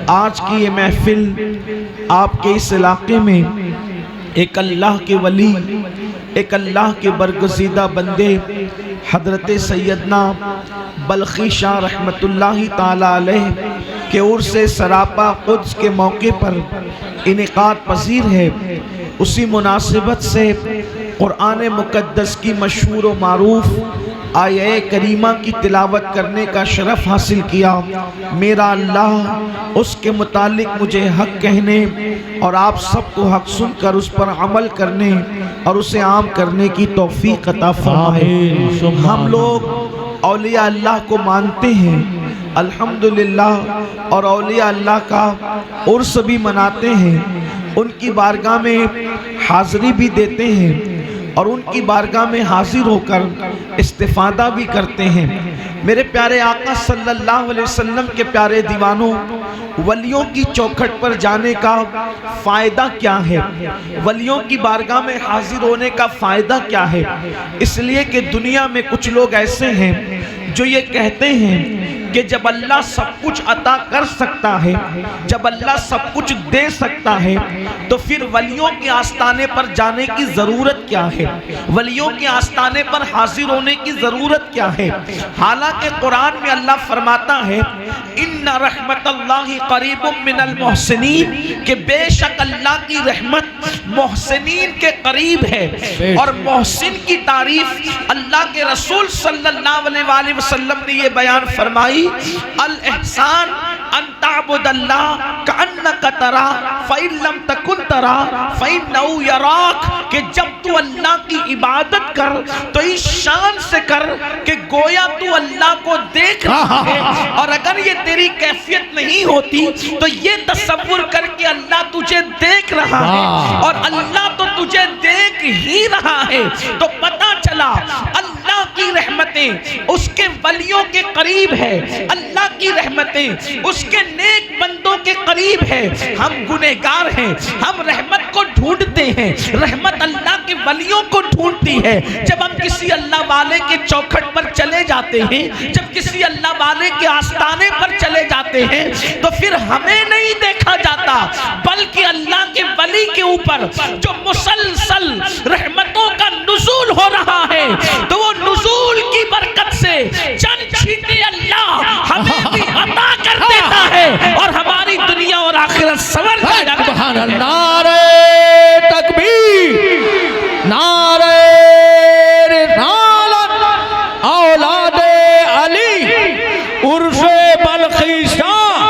آج کی یہ محفل آپ کے اس علاقے میں ایک اللہ کے ولی، ایک اللہ کے برگزیدہ بندے حضرت سیدنا بلخی شاہ رحمت اللہ تعالی علیہ کے عرس سراپا قدس کے موقع پر انعقاد پذیر ہے۔ اسی مناسبت سے قرآن مقدس کی مشہور و معروف آیہ کریمہ کی تلاوت کرنے کا شرف حاصل کیا۔ میرا اللہ اس کے متعلق مجھے حق کہنے اور آپ سب کو حق سن کر اس پر عمل کرنے اور اسے عام کرنے کی توفیق عطا فرمائے۔ ہم لوگ اولیاء اللہ کو مانتے ہیں الحمدللہ، اور اولیاء اللہ کا عرس بھی مناتے ہیں، ان کی بارگاہ میں حاضری بھی دیتے ہیں اور ان کی بارگاہ میں حاضر ہو کر استفادہ بھی کرتے ہیں۔ میرے پیارے آقا صلی اللہ علیہ وسلم کے پیارے دیوانوں، ولیوں کی چوکھٹ پر جانے کا فائدہ کیا ہے؟ ولیوں کی بارگاہ میں حاضر ہونے کا فائدہ کیا ہے؟ اس لیے کہ دنیا میں کچھ لوگ ایسے ہیں جو یہ کہتے ہیں کہ جب اللہ سب کچھ عطا کر سکتا ہے، جب اللہ سب کچھ دے سکتا ہے، تو پھر ولیوں کے آستانے پر جانے کی ضرورت کیا ہے؟ ولیوں کے آستانے پر حاضر ہونے کی ضرورت کیا ہے؟ حالانکہ قرآن میں اللہ فرماتا ہے ان رحمت اللہ قریب من المحسنین، کہ بے شک اللہ کی رحمت محسنین کے قریب ہے۔ اور محسن کی تعریف اللہ کے رسول صلی اللہ علیہ وآلہ وسلم نے یہ بیان فرمائی، الاحسان ان تعبد اللہ کأنک ترا فإن لم تکن ترا فإنہ یراک، کہ جب تو اللہ کی عبادت کر تو اس شان سے کر کہ گویا تو اللہ کو دیکھ رہا ہے، اور اگر یہ تیری کیفیت نہیں ہوتی تو یہ تصور کر کے اللہ تجھے دیکھ رہا ہے، اور اللہ تو تجھے دیکھ ہی رہا ہے، تو پتہ چلا اللہ کی رحمتیں اس کے ولیوں کے قریب ہے، اللہ کی رحمتیں اس کے نیک بندوں کے قریب ہے۔ ہم گنہگار ہیں، ہم رحمت کو ڈھونڈتے ہیں، رحمت اللہ کے ولیوں کو ڈھونڈتی ہے۔ جب ہم کسی اللہ والے کے چوکھٹ پر چلے جاتے ہیں، جب کسی اللہ والے کے آستانے پر چلے جاتے ہیں، تو پھر ہمیں نہیں دیکھا جاتا بلکہ اللہ کے ولی کے اوپر جو مسلسل رحمتوں کا نزول ہو رہا ہے، تو وہ نزول کی برکت سے چند چھینٹے اللہ ہمیں بھی عطا کر دیتا ہے اور ہماری دنیا اور آخرت سنور جاتی ہے۔ سبحان اللہ، نعرہ تکبیر، نعرہ رسالت، اولاد علی، عرس بلخی شاہ۔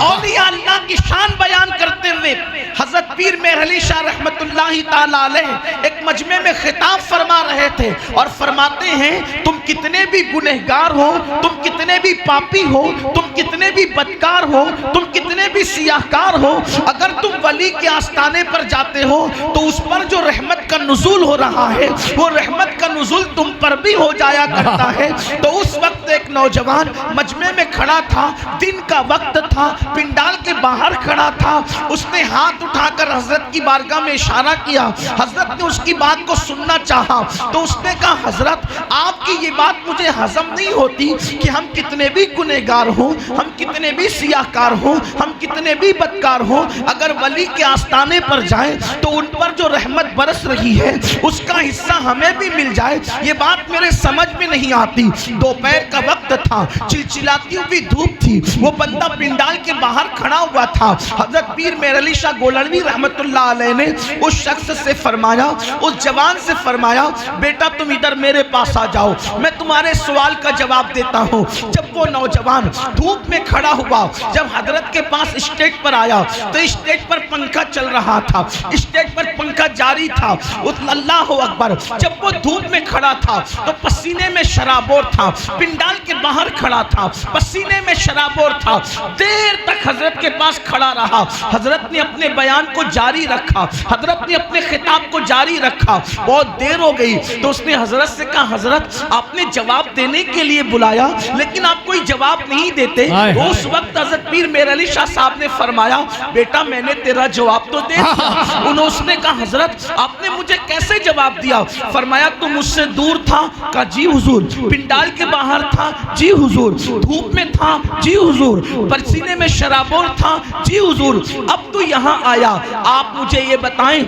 اولیاء اللہ کی شان بیان کرتے ہوئے حضرت پیر مہر علی شاہ رحمت اللہ تعالی علیہ ایک مجمع میں خطاب فرما رہے تھے اور فرماتے ہیں تم کتنے بھی گنہگار ہو، تم کتنے بھی پاپی ہو، تم کتنے بھی بدکار ہو، تم کتنے بھی سیاہکار ہو، اگر تم ولی کے آستانے پر جاتے ہو تو اس پر جو رحمت کا نزول ہو رہا ہے وہ رحمت کا نزول تم پر بھی ہو جایا کرتا ہے۔ تو اس وقت ایک نوجوان مجمع میں کھڑا تھا، دن کا وقت تھا، پنڈال کے باہر کھڑا تھا، اس نے ہاتھ اٹھا کر حضرت کی بارگاہ میں اشارہ کیا۔ حضرت نے اس کی بات کو سننا چاہا تو اس نے کہا حضرت آپ کی یہ بات مجھے ہضم نہیں ہوتی کہ ہم کتنے بھی گنہگار ہوں، ہم کتنے بھی سیاہکار ہوں، ہم کتنے بھی بدکار ہوں، اگر ولی کے آستانے پر جائیں تو ان پر جو رحمت برس رہی ہے اس کا حصہ ہمیں بھی مل جائے، یہ بات میرے سمجھ میں نہیں آتی۔ دوپہر کا وقت تھا، چلچلاتی ہوئی دھوپ تھی، وہ بندہ پنڈال کے باہر کھڑا ہوا تھا۔ حضرت پیر مہر علی شاہ گولڑوی رحمت اللہ علیہ نے اس شخص سے فرمایا، اس جوان سے فرمایا بیٹا تم ادھر میرے پاس آ جاؤ، میں تمہارے سوال کا جواب دیتا ہوں۔ جب وہ نوجوان دھوپ میں کھڑا ہوا، جب حضرت کے پاس اسٹیج پر آیا تو اسٹیج پر پنکھا چل رہا تھا، اسٹیج پر پنکھا جاری تھا۔ اللہ اکبر، جب وہ دھوپ میں کھڑا تھا تو پسینے میں شرابور تھا، پنڈال کے باہر کھڑا تھا، پسینے میں شرابور تھا، دیر تک حضرت کے پاس کھڑا رہا۔ حضرت نے اپنے بیان کو جاری رکھا، حضرت نے اپنے خطاب کو جاری رکھا۔ بہت دیر ہو گئی تو اس نے حضرت سے کہا حضرت آپ نے جواب دینے کے لیے بلایا لیکن آپ کوئی جواب نہیں دیتے۔ اس وقت حضرت پیر مہر علی شاہ صاحب نے فرمایا بیٹا میں نے تیرا جواب تو دے دیا۔ انہوں نے کہا حضرت آپ نے مجھے کیسے جواب دیا؟ فرمایا تو مجھ سے دور تھا؟ کہا جی حضور۔ پنڈال کے باہر تھا؟ جی حضور۔ دھوپ میں تھا؟ جی حضور۔ پسینے میں شرابور تھا؟ جی حضور۔ اب تو یہاں آیا، آپ مجھے یہ بتائیں،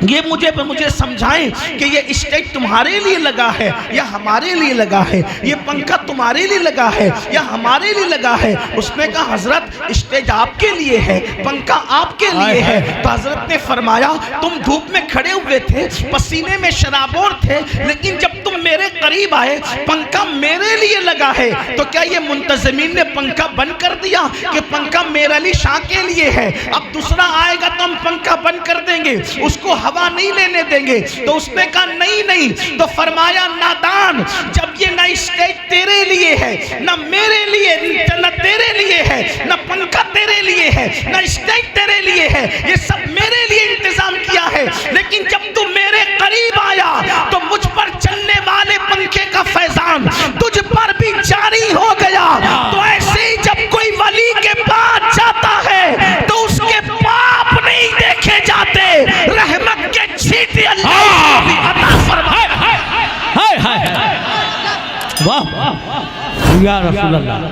یہ مجھے سمجھائیں کہ یہ اسٹیج تمہارے لیے لگا ہے یا ہمارے لیے لگا ہے؟ یہ پنکھا تمہارے لیے لگا ہے یا ہمارے لیے لگا ہے؟ اس نے کہا حضرت اسٹیج آپ کے لیے ہے، پنکھا آپ کے لیے ہے۔ تو حضرت نے فرمایا تم دھوپ میں کھڑے ہوئے تھے، پسینے میں شرابور تھے، لیکن جب تم میرے قریب آئے پنکھا میرے لیے لگا ہے، تو کیا یہ منتظمین نے پنکھا بند کر دیا کہ پنکھا میرا علی شاہ کے لیے ہے؟ اب دوسرا آئے گا تو ہم پنکھا بند کر دیں گے، اس کو ہوا نہیں لینے دیں گے۔ تو اس نے کہا نہیں۔ تو فرمایا نادان، جب یہ نہ اسٹیج تیرے لیے ہے، نہ میرے لیے، نہ تیرے لیے ہے، نہ پنکھا تیرے لیے ہے، نہ اسٹیج تیرے لیے ہے، یہ سب میرے لیے انتظام کیا ہے، لیکن جب تو میرے قریب آیا تو مجھ پر چلنے والے پنکھے کا فیضان تجھ پر بھی جاری ہو گیا۔ تو ایسے ہی جب کوئی ولی کے پاس جاتا ہے تو اس کے پاپ نہیں دیکھے جاتے، رحمت کے چھینٹے اللہ کو بھی عطا فرمائے۔ واہ یا رسول اللہ۔